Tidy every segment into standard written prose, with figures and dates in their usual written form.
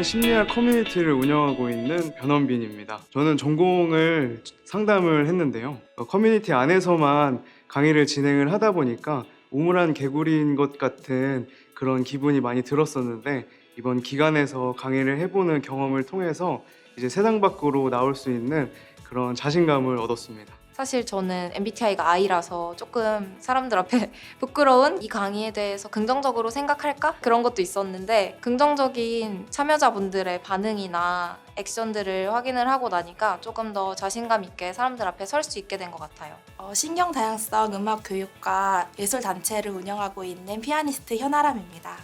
심리학 커뮤니티를 운영하고 있는 변원빈입니다. 저는 전공을 상담을 했는데요. 커뮤니티 안에서만 강의를 진행을 하다 보니까 우물안 개구리인 것 같은 그런 기분이 많이 들었었는데, 이번 기간에서 강의를 해보는 경험을 통해서 이제 세상 밖으로 나올 수 있는 그런 자신감을 얻었습니다. 사실 저는 MBTI가 I라서 조금 사람들 앞에 부끄러운 이 강의에 대해서 긍정적으로 생각할까? 그런 것도 있었는데, 긍정적인 참여자분들의 반응이나 액션들을 확인을 하고 나니까 조금 더 자신감 있게 사람들 앞에 설 수 있게 된 것 같아요. 신경 다양성 음악 교육과 예술 단체를 운영하고 있는 피아니스트 현아람입니다.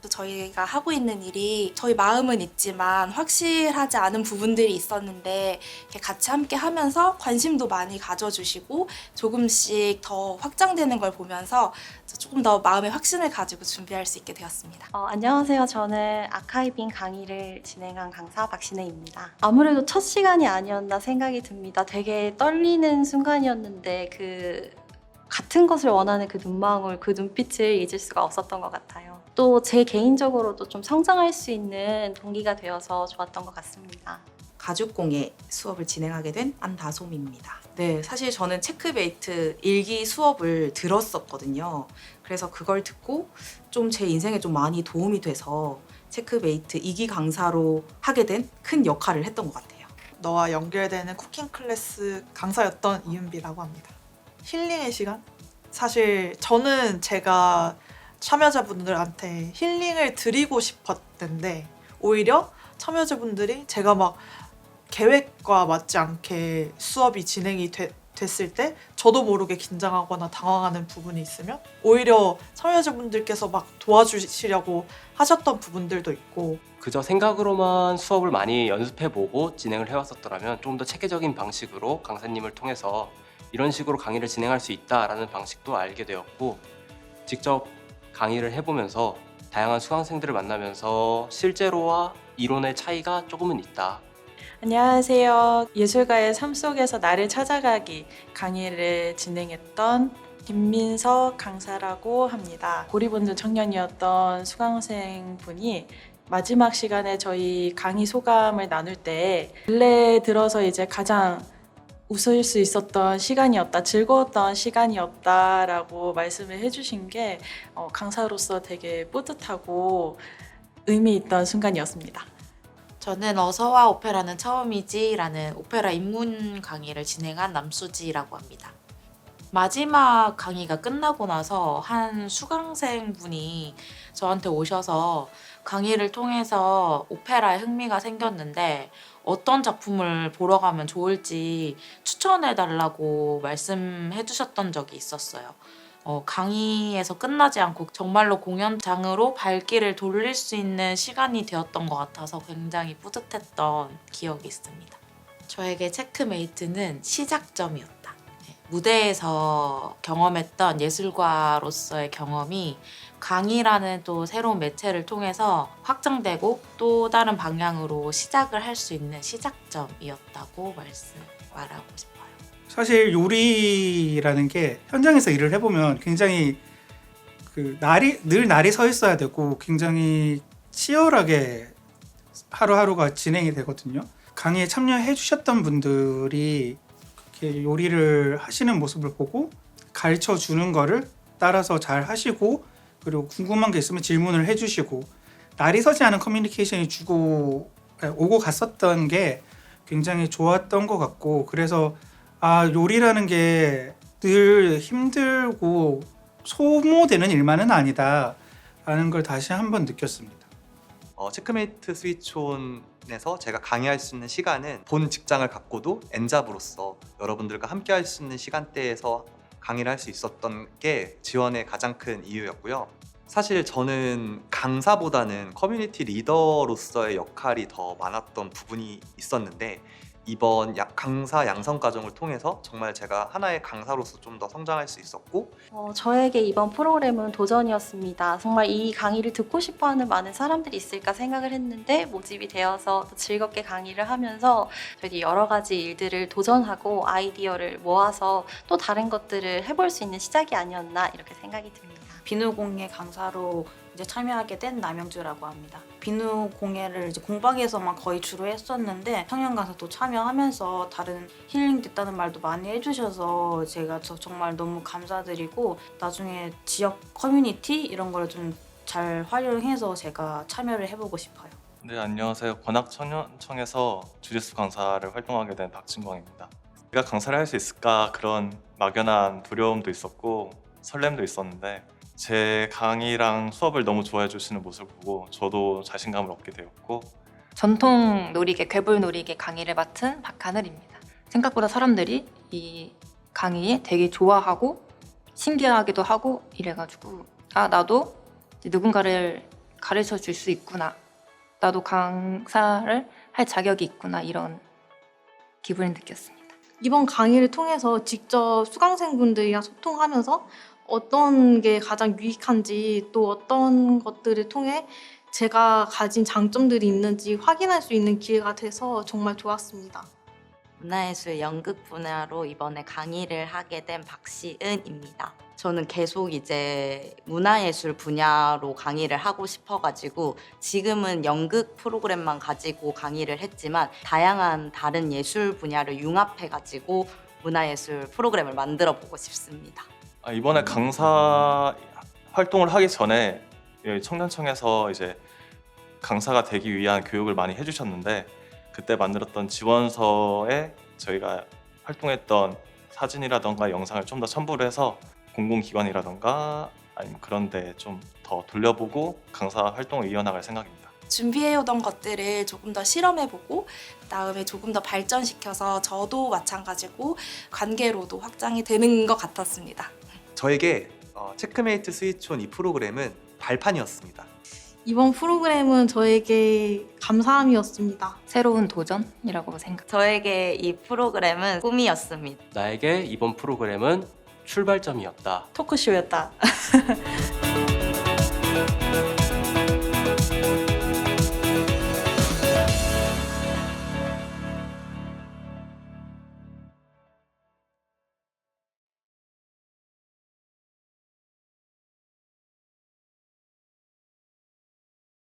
저희가 하고 있는 일이 저희 마음은 있지만 확실하지 않은 부분들이 있었는데, 이렇게 같이 함께 하면서 관심도 많이 가져주시고 조금씩 더 확장되는 걸 보면서 조금 더 마음의 확신을 가지고 준비할 수 있게 되었습니다. 안녕하세요. 저는 아카이빙 강의를 진행한 강사 박신혜입니다. 아무래도 첫 시간이 아니었나 생각이 듭니다. 되게 떨리는 순간이었는데 같은 것을 원하는 그 눈망울, 그 눈빛을 잊을 수가 없었던 것 같아요. 또 제 개인적으로도 좀 성장할 수 있는 동기가 되어서 좋았던 것 같습니다. 가죽공예 수업을 진행하게 된 안다솜입니다. 네, 사실 저는 체크메이트 일기 수업을 들었었거든요. 그래서 그걸 듣고 좀 제 인생에 좀 많이 도움이 돼서 체크메이트 2기 강사로 하게 된 큰 역할을 했던 것 같아요. 너와 연결되는 쿠킹 클래스 강사였던 이은비라고 합니다. 힐링의 시간? 사실 저는 제가 참여자분들한테 힐링을 드리고 싶었는데, 오히려 참여자분들이 제가 막 계획과 맞지 않게 수업이 진행이 됐을 때 저도 모르게 긴장하거나 당황하는 부분이 있으면 오히려 참여자분들께서 막 도와주시려고 하셨던 부분들도 있고, 그저 생각으로만 수업을 많이 연습해보고 진행을 해왔었더라면 좀 더 체계적인 방식으로 강사님을 통해서 이런 식으로 강의를 진행할 수 있다라는 방식도 알게 되었고, 직접 강의를 해보면서 다양한 수강생들을 만나면서 실제로와 이론의 차이가 조금은 있다. 안녕하세요. 예술가의 삶 속에서 나를 찾아가기 강의를 진행했던 김민석 강사라고 합니다. 고리본드 청년이었던 수강생분이 마지막 시간에 저희 강의 소감을 나눌 때 근래 들어서 이제 가장 웃을 수 있었던 시간이었다, 즐거웠던 시간이었다라고 말씀을 해주신 게 강사로서 되게 뿌듯하고 의미 있던 순간이었습니다. 저는 어서와 오페라는 처음이지라는 오페라 입문 강의를 진행한 남수지라고 합니다. 마지막 강의가 끝나고 나서 한 수강생 분이 저한테 오셔서 강의를 통해서 오페라에 흥미가 생겼는데 어떤 작품을 보러 가면 좋을지 추천해 달라고 말씀해 주셨던 적이 있었어요. 강의에서 끝나지 않고 정말로 공연장으로 발길을 돌릴 수 있는 시간이 되었던 것 같아서 굉장히 뿌듯했던 기억이 있습니다. 저에게 체크메이트는 시작점이었다. 무대에서 경험했던 예술가로서의 경험이 강의라는 또 새로운 매체를 통해서 확장되고 또 다른 방향으로 시작을 할 수 있는 시작점이었다고 말하고 싶어요. 사실 요리라는 게 현장에서 일을 해보면 굉장히 늘 날이 서 있어야 되고 굉장히 치열하게 하루하루가 진행이 되거든요. 강의에 참여해 주셨던 분들이 이렇게 요리를 하시는 모습을 보고 가르쳐 주는 거를 따라서 잘 하시고, 그리고 궁금한 게 있으면 질문을 해주시고, 날이 서지 않은 커뮤니케이션이 오고 갔었던 게 굉장히 좋았던 것 같고, 그래서 요리라는 게 늘 힘들고 소모되는 일만은 아니다 라는 걸 다시 한번 느꼈습니다. 체크메이트 스위치온에서 제가 강의할 수 있는 시간은 본 직장을 갖고도 N잡으로서 여러분들과 함께 할 수 있는 시간대에서 강의를 할 수 있었던 게 지원의 가장 큰 이유였고요. 사실 저는 강사보다는 커뮤니티 리더로서의 역할이 더 많았던 부분이 있었는데, 이번 강사 양성 과정을 통해서 정말 제가 하나의 강사로서 좀 더 성장할 수 있었고, 저에게 이번 프로그램은 도전이었습니다. 정말 이 강의를 듣고 싶어하는 많은 사람들이 있을까 생각을 했는데 모집이 되어서 또 즐겁게 강의를 하면서 되게 여러 가지 일들을 도전하고 아이디어를 모아서 또 다른 것들을 해볼 수 있는 시작이 아니었나 이렇게 생각이 듭니다. 비누공예 강사로 이제 참여하게 된 남영주라고 합니다. 비누 공예를 이제 공방에서만 거의 주로 했었는데 청년 강사도 참여하면서 다른 힐링 됐다는 말도 많이 해주셔서 제가 정말 너무 감사드리고 나중에 지역 커뮤니티 이런 걸 좀 잘 활용해서 제가 참여를 해보고 싶어요. 네, 안녕하세요. 권학청년청에서 주짓수 강사를 활동하게 된 박진광입니다. 제가 강사를 할 수 있을까 그런 막연한 두려움도 있었고 설렘도 있었는데 제 강의랑 수업을 너무 좋아해 주시는 모습을 보고 저도 자신감을 얻게 되었고 전통 놀이개, 괴물 놀이개 강의를 맡은 박하늘입니다. 생각보다 사람들이 이 강의에 되게 좋아하고 신기하기도 하고 이래가지고 나도 누군가를 가르쳐 줄 수 있구나. 나도 강사를 할 자격이 있구나. 이런 기분을 느꼈습니다. 이번 강의를 통해서 직접 수강생분들이랑 소통하면서 어떤 게 가장 유익한지 또 어떤 것들을 통해 제가 가진 장점들이 있는지 확인할 수 있는 기회가 돼서 정말 좋았습니다. 문화예술 연극 분야로 이번에 강의를 하게 된 박시은입니다. 저는 계속 이제 문화예술 분야로 강의를 하고 싶어가지고 지금은 연극 프로그램만 가지고 강의를 했지만 다양한 다른 예술 분야를 융합해가지고 문화예술 프로그램을 만들어 보고 싶습니다. 이번에 강사 활동을 하기 전에 청년청에서 이제 강사가 되기 위한 교육을 많이 해주셨는데 그때 만들었던 지원서에 저희가 활동했던 사진이라던가 영상을 좀 더 첨부를 해서 공공기관이라던가 아니면 그런 데 좀 더 돌려보고 강사 활동을 이어나갈 생각입니다. 준비해오던 것들을 조금 더 실험해보고 그다음에 조금 더 발전시켜서 저도 마찬가지고 관계로도 확장이 되는 것 같았습니다. 저에게 체크메이트 스위치온 이 프로그램은 발판이었습니다. 이번 프로그램은 저에게 감사함이었습니다. 새로운 도전이라고 생각. 저에게 이 프로그램은 꿈이었습니다. 나에게 이번 프로그램은 출발점이었다. 토크쇼였다.